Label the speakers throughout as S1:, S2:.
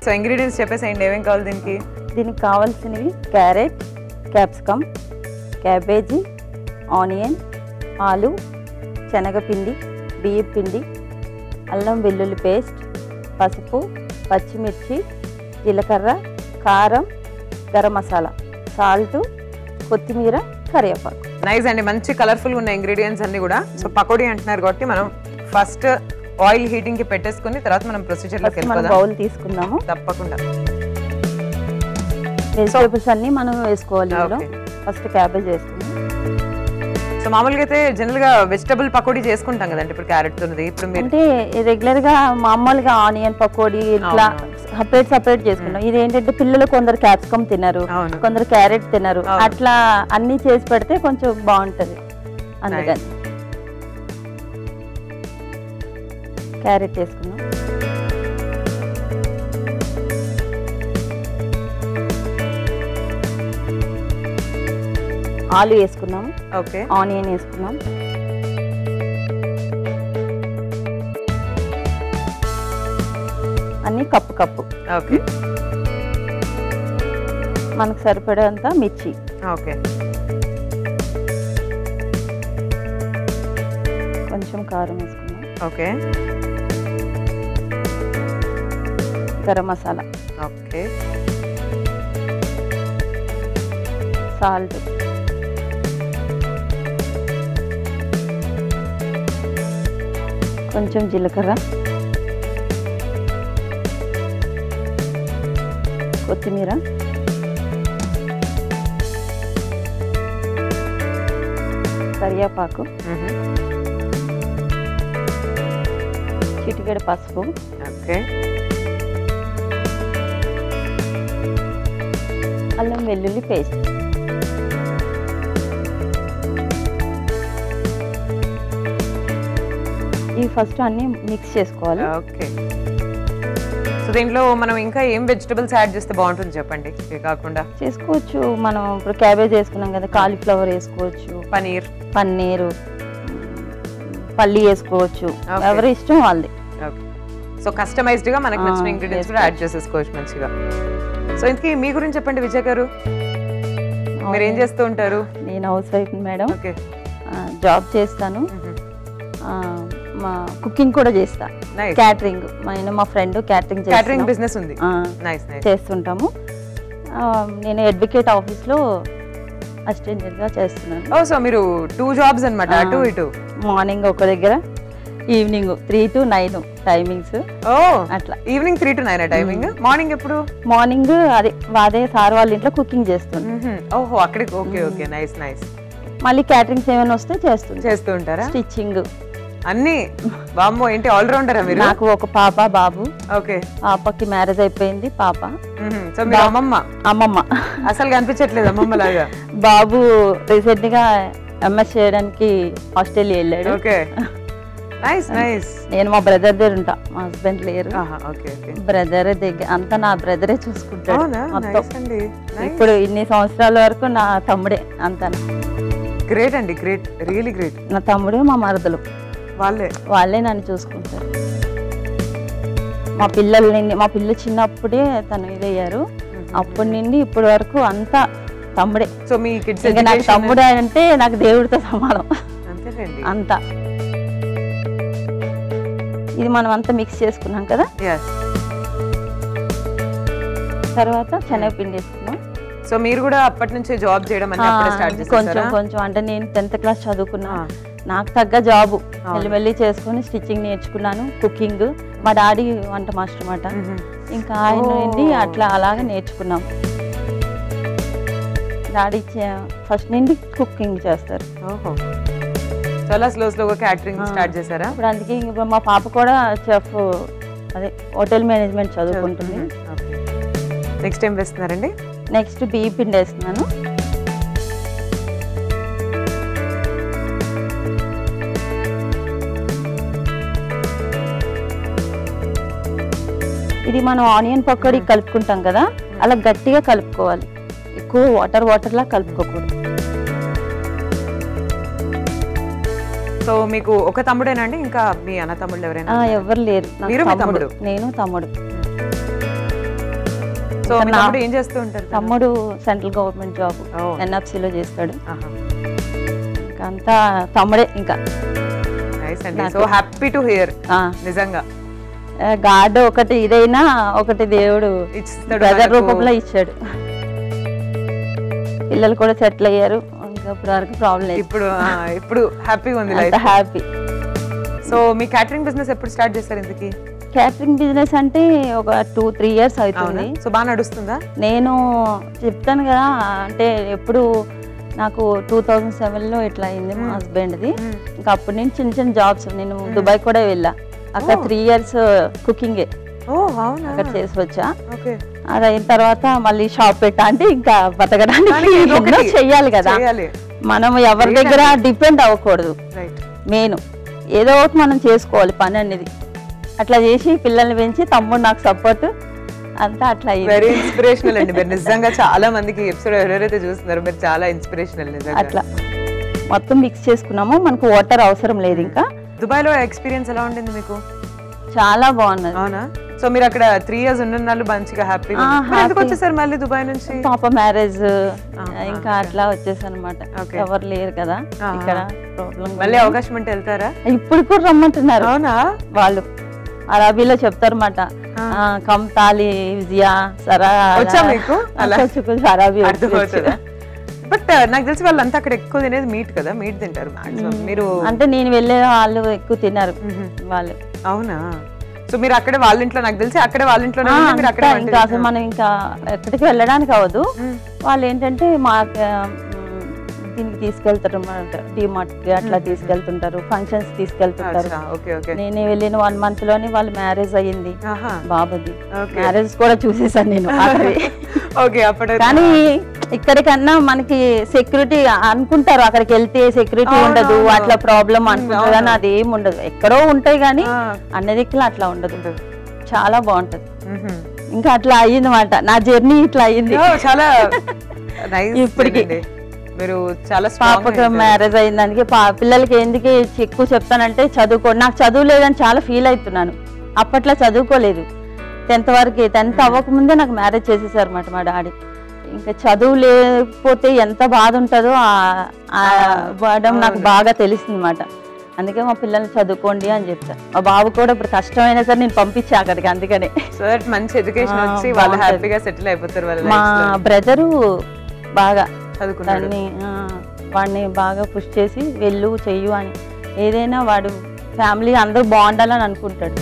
S1: So ingredients చెప్పేసేయండి ఏమేం కావాలి దీనికి.
S2: దీనికి కావాల్సినవి క్యారెట్, క్యాప్సికమ్, క్యాబేజీ, ఆనియన్, ఆలు, శనగపిండి, బియ్యం పిండి, అల్లం వెల్లుల్లి పేస్ట్, పసుపు, పచ్చిమిర్చి, జీలకర్ర, కారం, గరం మసాలా, సాల్ట్, కొత్తిమీర, కరివేపాకు.
S1: నైస్ అండి, మంచి కలర్ఫుల్ ఉన్న ఇంగ్రీడియంట్స్ అన్ని కూడా. సో పకోడీ అంటున్నారు కాబట్టి మనం ఫస్ట్ ఆయిల్ హీటింగ్ కి పెట్టేసుకుని తర్వాత మనం ప్రొసీజర్ లోకి వెళ్ళిపోదాం.
S2: బౌల్ తీసుకుందాము.
S1: తప్పకుండా.
S2: వెజిటేబుల్స్ అన్ని మనం వేసుకోవాలి. ఫస్ట్ క్యాబేజ్ వేసుకుందాం.
S1: సో మామూలుగా అయితే జనరల్ గా వెజిటబుల్ పకోడీ చేసుకుంటాం కదండి, ఇప్పుడు క్యారెట్ ఉన్నది. ఇప్పుడు
S2: అంటే రెగ్యులర్ గా మామూలుగా ఆనియన్ పకోడీ ఇట్లా సపరేట్ చేసుకుంటాం. ఇది ఏంటంటే పిల్లలు కొందరు క్యాప్సికమ్ తినరు, కొందరు క్యారెట్ తినరు, అట్లా అన్ని చేసి పెడితే కొంచెం బాగుంటది. అందుకని క్యారెట్ వేసుకున్నాం. ఆలు వేసుకున్నాము.
S1: ఓకే.
S2: ఆనియన్ వేసుకున్నాం. అన్ని కప్పు.
S1: ఓకే.
S2: మనకు సరిపడేంత మిర్చి.
S1: ఓకే.
S2: కొంచెం కారం వేసుకున్నాం.
S1: Okay.
S2: Garam masala.
S1: Okay.
S2: Salt, కొంచెం జీలకర్ర, కొత్తిమీర, కరివేపాకు, చిటికెడు పసుపు.
S1: ఓకే.
S2: అల్లం వెల్లుల్లి పేస్ట్. ఇవి ఫస్ట్ అన్ని మిక్స్ చేసుకోవాలి.
S1: ఓకే. సో దీంట్లో మనం ఇంకా ఏం వెజిటబుల్స్ యాడ్ చేస్తే బాగుంటుంది చెప్పండి. ఇవి కాకుండా
S2: చేసుకోవచ్చు. మనం ఇప్పుడు క్యాబేజ్ వేసుకున్నాం కదా, కాలీఫ్లవర్ వేసుకోవచ్చు, పన్నీరు, పల్లి వేసుకోవచ్చు. ఎవరి ఇష్టం వాళ్ళది.
S1: సో కస్టమైజ్డ్ గా మనకి నచ్చిన ఇంగ్రీడియంట్స్ కూడా యాడ్ చేసేసుకోవచ్చు మంచిగా. సో ఇంతకీ మీ గురించి చెప్పండి విజయ్ గారు, మీరు ఏం చేస్తూ ఉంటారు?
S2: నేను house wife madam.
S1: Okay.
S2: Job చేస్తాను, మా కుకింగ్ కూడా చేస్తా, క్యాటరింగ్. నేను మా ఫ్రెండ్ క్యాటరింగ్
S1: బిజినెస్ ఉంది,
S2: చేస్తుంటాము. నేను అడ్వకేట్ ఆఫీస్లో అసిస్టెంట్ గా చేస్తున్నాను.
S1: ఓ, సో మీరు 2 జాబ్స్ అన్నమాట, అటు ఇటు.
S2: మార్నింగ్ ఒక దగ్గర, ఈవినింగ్ 3 to 9 టైమింగ్స్.
S1: ఓ, అట్లా. Evening 3 to 9 timing. మార్నింగ్ ఎప్పుడు?
S2: మార్నింగ్ అదే సార్ వాళ్ళ ఇంట్లో కుకింగ్ చేస్తుంది.
S1: ఓహో, అక్కడికి. Okay okay, nice nice.
S2: మళ్ళీ క్యాటరింగ్స్ ఏమైనా వస్తే చేస్తూ
S1: ఉంటారా?
S2: స్టిచ్చింగ్
S1: అన్ని. బామ్మో, ఏంటి ఆల్ రౌండరా మీరు?
S2: నాకు ఒక పాప, బాబు.
S1: ఓకే.
S2: పాపకి మ్యారేజ్ అయిపోయింది. పాప.
S1: సో మీరు అమ్మమ్మ అసలు కనిపించట్లేదు అమ్మమ్మ లాగా.
S2: బాబు రీసెంట్ గా ఎంఎస్ చేయడానికి ఆస్ట్రేలియా వెళ్ళాడు.
S1: Okay, nice nice.
S2: నేను మా బ్రదర్ దగ్గర ఉంటా, మా హస్బెండ్ లేరు. బ్రదర్ దగ్గర అంతా నా బ్రదరే చూసుకుంటాడు మొత్తం. ఇప్పుడు ఇన్ని సంవత్సరాల వరకు నా తమ్ముడే అంతా.
S1: గ్రేట్ అండి, గ్రేట్, రియలీ గ్రేట్.
S2: నా తమ్ముడు, మా మరదలు వాళ్ళే నన్ను చూసుకుంటారు. మా పిల్లలు చిన్నప్పుడే తను ఇదయ్యారు. అప్పటి నుండి ఇప్పటి వరకు అంతా తమ్ముడే.
S1: సో మీ కిడ్స్
S2: నాకు తమ్ముడు అంటే నాకు దేవుడితో సమానం అంతా. ఇది మనం అంతా మిక్స్ చేసుకున్నాం కదా. తర్వాత శనగపిండి వేసుకున్నాం.
S1: సో మీరు కూడా అప్పటి నుంచి జాబ్ చేయడం
S2: కొంచెం అంటే నేను 10th క్లాస్ చదువుకున్నా, నాకు తగ్గ జాబు మెల్లి చేసుకుని స్టిచ్చింగ్ నేర్చుకున్నాను, కుకింగ్. మా డాడీ వంట మాస్టర్ అన్నమాట, ఇంకా ఆయన నుండి అట్లా అలాగే నేర్చుకున్నాం. డాడీ ఫస్ట్ నుండి కుకింగ్ చేస్తారు.
S1: చాలా స్లోగా క్యాటరింగ్ స్టార్ట్ చేశారా?
S2: ఇప్పుడు అందుకే మా పాప కూడా చెఫ్, అదే హోటల్ మేనేజ్మెంట్ చదువుకుంటుంది.
S1: నెక్స్ట్ ఏం వేస్తున్నారండి?
S2: నెక్స్ట్ బియ్యం పిండి వేస్తున్నాను. ఇది మనం ఆనియన్ పకోడీ కలుపుకుంటాం కదా, అలా గట్టిగా కలుపుకోవాలి. ఎక్కువ వాటర్ లా కలుపుకోకూడదు.
S1: సో మీకు ఒక తమ్ముడేనండి, ఇంకా మీ అన్న తమ్ముళ్ళు ఎవరైనా?
S2: ఎవరు లేరు.
S1: మీరు తమ్ముడు?
S2: నేను తమ్ముడు.
S1: సో మీ తమ్ముడు ఏం చేస్తూ ఉంటారు?
S2: తమ్ముడు సెంట్రల్ గవర్నమెంట్ జాబ్ ఎన్ఎఫ్సిలో చేస్తాడు. అంతా తమ్ముడే. ఇంకా
S1: సో హ్యాపీ టు హియర్. నిజంగా
S2: గాడ్ ఒకటి ఇదైనా ఒకటి దేవుడు బ్రదర్ రూపంలో ఇచ్చాడు. పిల్లలు కూడా సెటిల్ అయ్యారు. ఇంకా ఇప్పుడు వరకు ప్రాబ్లం లేదు.
S1: ఇప్పుడు హ్యాపీగా ఉంది,
S2: హ్యాపీ.
S1: సో మీ క్యాటరింగ్ బిజినెస్ ఎప్పుడు స్టార్ట్ చేస్తారు? ఇంతకీ
S2: క్యాటరింగ్ బిజినెస్ అంటే ఒక 2-3 years అవుతుంది.
S1: సో బాగా నడుస్తుందా?
S2: నేను చెప్తాను కదా, అంటే ఎప్పుడు నాకు 2007లో ఇట్లా అయింది మా హస్బెండ్ది. ఇంకా అప్పటి నుంచి చిన్న చిన్న జాబ్స్. నేను దుబాయ్ కూడా వెళ్ళా. అక్కడ 3 years కుకింగే అక్కడ చేసి వచ్చా. అది అయిన తర్వాత మళ్ళీ షాప్ పెట్టా. అంటే ఇంకా బతకడానికి ఎన్నో చెయ్యాలి కదా, మనం ఎవరి దగ్గర డిపెండ్ అవ్వకూడదు. మెయిన్ ఏదో ఒకటి మనం చేసుకోవాలి పని అనేది. అట్లా చేసి పిల్లల్ని పెంచి తమ్ముడు నాకు సపోర్ట్ అంతా అట్లా.
S1: వెరీ ఇన్స్పిరేషనల్ అండి మీరు. నిజంగా చాలా మందికి ఎపిసోడ్ ఎవరైతే చూస్తున్నారో మీరు చాలా ఇన్స్పిరేషనల్.
S2: అట్లా మొత్తం మిక్స్ చేసుకున్నాము. మనకు వాటర్ అవసరం లేదు. ఇంకా
S1: దుబాయ్ లో ఎక్స్పీరియన్స్ ఎలా ఉండింది మీకు?
S2: చాలా బాగున్నది.
S1: అవునా? సో మీరు అక్కడ 3 years ఉన్న మంచిగా హ్యాపీగా ఎందుకు వచ్చేసారు మళ్ళీ దుబాయ్ నుంచి?
S2: పాప మ్యారేజ్ ఇంకా అట్లా వచ్చేసాను అనమాట. ఎవరు లేరు కదా ఇక్కడ, ప్రాబ్లం.
S1: మళ్ళీ అవకాశం అంటే వెళ్తారా?
S2: ఇప్పుడు కూడా రమ్మంటున్నారు.
S1: అవునా?
S2: వాళ్ళు అరబీలో చెప్తారు అన్నమాట. కమ్ తాలి విజయా సరా
S1: వచ్చా మీకు?
S2: అరబీ.
S1: బట్ నాకు తెలిసి వాళ్ళంతా అక్కడ ఎక్కువ తినేది మీట్ కదా, మీట్ తింటారు మీరు.
S2: అంటే నేను వెళ్ళే వాళ్ళు ఎక్కువ తిన్నారు వాళ్ళు.
S1: అవునా? సో మీరు అక్కడే వాళ్ళ ఇంట్లో, నాకు తెలిసి అక్కడే వాళ్ళ ఇంట్లోనే
S2: ఇంకా అసలు మనం ఇంకా ఎక్కడికి వెళ్ళడానికి అవ్వదు. వాళ్ళు ఏంటంటే మా దీనికి తీసుకెళ్తారు అన్నమాట, డిమార్ట్ కి అట్లా తీసుకెళ్తుంటారు, ఫంక్షన్స్ తీసుకెళ్తుంటారు. నేనే వెళ్ళిన 1 month లోనే వాళ్ళ మ్యారేజ్ అయ్యింది. బాబుది మ్యారేజ్ కూడా చూసేసాను నేను. కానీ ఇక్కడికన్నా మనకి సెక్యూరిటీ అనుకుంటారు, అక్కడికి వెళ్తే సెక్యూరిటీ ఉండదు, అట్లా ప్రాబ్లం అనుకుంటారు. కానీ అది ఏమి ఉండదు. ఎక్కడో ఉంటాయి కానీ అన్ని దిక్కులు అట్లా ఉండదు. చాలా బాగుంటది. ఇంకా అట్లా అయ్యిందన్నమాట నా జర్నీ. ఇట్లా అయ్యింది
S1: చాలా ఇప్పటికి. మీరు చాలా
S2: పాపకి మ్యారేజ్ అయిన దానికి పిల్లలకి ఎందుకు ఎక్కువ చెప్తానంటే చదువుకో. నాకు చదువు లేదని చాలా ఫీల్ అవుతున్నాను. అప్పట్లో చదువుకోలేదు. 10th వరకు. 10th అవ్వకముందే నాకు మ్యారేజ్ చేసేసారు అన్నమాట మా డాడీ. ఇంకా చదువు లేకపోతే ఎంత బాధ ఉంటుందో బాధం నాకు బాగా తెలిసింది అన్నమాట. అందుకే మా పిల్లల్ని చదువుకోండి అని చెప్తాను. మా బాబు కూడా ఇప్పుడు కష్టమైనా సరే నేను పంపించా అక్కడికి. అందుకనే
S1: మంచి ఎడ్యుకేషన్ వచ్చి వాళ్ళు హ్యాపీగా సెటిల్ అయిపోతారు.
S2: మా బ్రదరు బాగా వాడిని బాగా పుష్ చేసి వెళ్ళు చెయ్యు అని, ఏదైనా వాడు ఫ్యామిలీ అందరూ బాగుండాలని అనుకుంటాడు.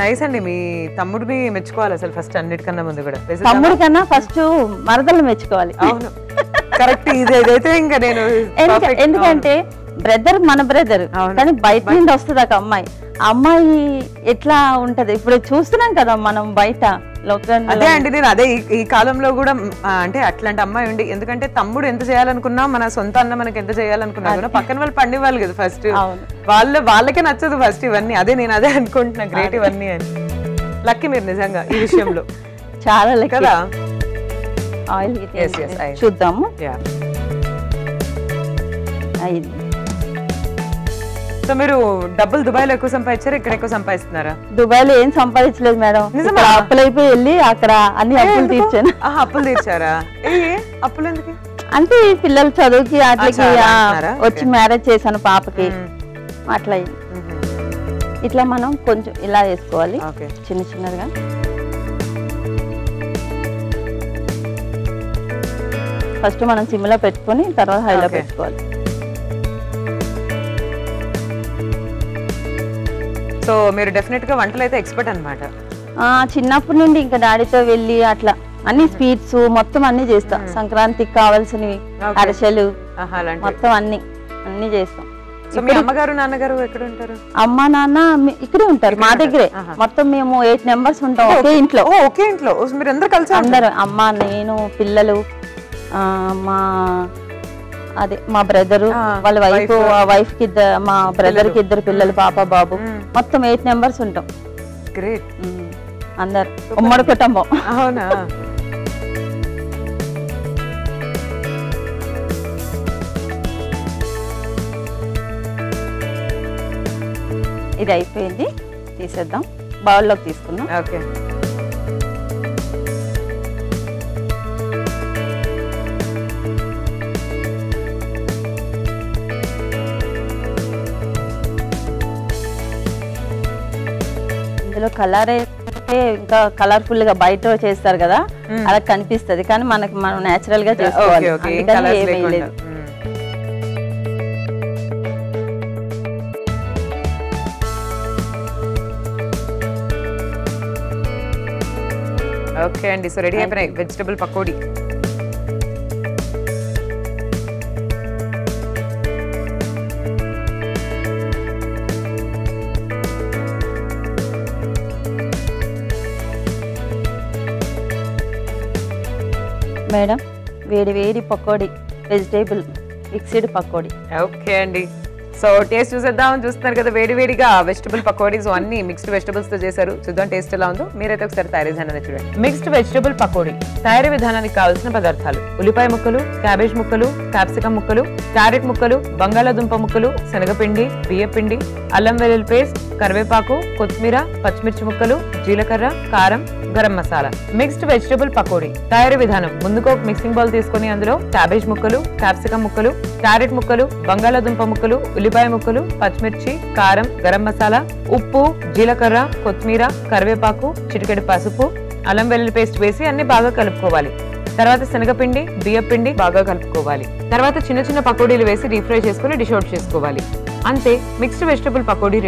S1: నైస్ అండి. మీ తమ్ముడిని మెచ్చుకోవాలి అసలు ఫస్ట్, అన్నిటికన్నా ముందు కూడా.
S2: తమ్ముడి కన్నా ఫస్ట్ మరదలు మెచ్చుకోవాలి.
S1: అవును, కరెక్ట్. ఇదైతే ఇంకా నేను
S2: ఎందుకంటే బ్రదర్ మన బ్రదర్, కానీ బయట నుండి వస్తుంది ఒక అమ్మాయి. అమ్మాయి ఎట్లా ఉంటది ఇప్పుడు చూస్తున్నాం కదా మనం బయట.
S1: అదే అండి, నేను అదే ఈ కాలంలో కూడా అంటే అట్లాంటి అమ్మాయి ఉండి, ఎందుకంటే తమ్ముడు ఎంత చేయాలనుకున్నా, మన సొంత అన్న మనకి ఎంత చేయాలనుకున్నా కూడా పక్కన వాళ్ళు పండివ్వాలి కదా ఫస్ట్. వాళ్ళకే నచ్చదు ఫస్ట్ ఇవన్నీ. అదే నేను అదే అనుకుంటున్నా, గ్రేట్ ఇవన్నీ అని. లక్కీ మీరు నిజంగా ఈ విషయంలో.
S2: చాలా లక్కీ కదా. ఆయిల్ చూద్దాము. అయింది.
S1: సో మీరు డబ్బులు దుబాయ్ లో ఎక్కువ సంపాదించారు, ఇక్కడ ఎక్కువ సంపాదిస్తున్నారా?
S2: దుబాయ్ లో ఏం సంపాదించలేదు మేడం. అప్పులు అయిపోయి వెళ్ళి అక్కడ అన్ని అప్పులు తీర్చాను.
S1: అప్పులు తీర్చారా? అప్పులు ఎందుకు?
S2: అంటే పిల్లలు చదువుకి అట్లకి వచ్చి మ్యారేజ్ చేశాను పాపకి. అట్లా ఇట్లా మనం కొంచెం ఇలా వేసుకోవాలి చిన్న చిన్నగా. ఫస్ట్ మనం సిమ్లో పెట్టుకొని తర్వాత హైలో పెట్టుకోవాలి.
S1: సో మీరు డెఫినెట్ గా వంటలు అయితే ఎక్స్పర్ట్ అన్నమాట.
S2: చిన్నప్పటి నుండి ఇంకా డాడీతో వెళ్ళి అట్లా అన్ని స్వీట్స్ మొత్తం అన్ని చేస్తాం. సంక్రాంతికి కావాల్సినవి అరిసెలు మొత్తం అన్ని చేస్తాం.
S1: సో మీ అమ్మగారు నాన్నగారు ఎక్కడ ఉంటారు?
S2: అమ్మ నాన్న ఇక్కడే ఉంటారు మా దగ్గరే. మొత్తం మేము 8 members ఉంటాం ఒకే ఇంట్లో.
S1: ఒకే ఇంట్లో మీరు అందరూ కలిసి?
S2: అందరూ, అమ్మ, నేను, పిల్లలు, మా బ్రదరు, వాళ్ళ వైఫ్ కి మా బ్రదర్ కి 2 పిల్లలు, పాప బాబు, మొత్తం 8 members ఉంటాం.
S1: గ్రేట్.
S2: అందరు ఉమ్మడి కుటుంబం.
S1: అవునా?
S2: ఇది అయిపోయింది, తీసేద్దాం. బౌల్లోకి తీసుకుందాం.
S1: ఓకే.
S2: ఇందులో కలర్ అయితే ఇంకా కలర్ఫుల్ గా బయట చేస్తారు కదా అలా కనిపిస్తది, కానీ మనం నేచురల్ గా చేసుకోవాలి, అందుకని ఏమీ లేదు.
S1: ఓకే అండి, సో రెడీ అయిపోయినాయి వెజిటబుల్ పకోడీ.
S2: మేడం వేడి వేడి pakodi, vegetable mixed pakodi.
S1: Okay అండి, సో టేస్ట్ చూసేద్దాం. చూస్తున్నారు కదా వేడి వేడిగా వెజిటబుల్ పకోడీస్ అన్ని మిక్స్డ్ వెజిటబుల్స్ తో చేశారు. చూద్దాం టేస్ట్ ఎలా ఉందో. మీరైతే ఒకసారి తయారీ విధానాన్ని చూడండి. మిక్స్డ్ వెజిటబుల్ పకోడీ తయారీ విధానానికి కావాల్సిన పదార్థాలు: ఉల్లిపాయ ముక్కలు, క్యాబేజ్ ముక్కలు, క్యాప్సికం ముక్కలు, క్యారెట్ ముక్కలు, బంగాళాదుంప ముక్కలు, శనగపిండి, బియ్యపిండి, అల్లం వెల్లుల్లి పేస్ట్, కరివేపాకు, కొత్తిమీర, పచ్చిమిర్చి ముక్కలు, జీలకర్ర, కారం, గరం మసాలా. మిక్స్డ్ వెజిటబుల్ పకోడీ తయారీ విధానం: ముందుగా ఒక మిక్సింగ్ బౌల్ తీసుకొని అందులో క్యాబేజ్ ముక్కలు, క్యాప్సికం ముక్కలు, క్యారెట్ ముక్కలు, బంగాళాదుంప ముక్కలు, ఉల్లిపాయ ముక్కలు, పచ్చిమిర్చి, కారం, గరం మసాలా, ఉప్పు, జీలకర్ర, కొత్తిమీర, కరివేపాకు, చిటికెడు పసుపు, అల్లం వెల్లుల్లి పేస్ట్ వేసి అన్ని బాగా కలుపుకోవాలి. తర్వాత శనగపిండి, బియ్యపిండి బాగా కలుపుకోవాలి. తర్వాత చిన్న చిన్న పకోడీలు వేసి డీప్ ఫ్రై చేసుకుని డిష్ అవుట్ చేసుకోవాలి. అంతే, మిక్స్డ్ వెజిటబుల్ పకోడీ రెడీ.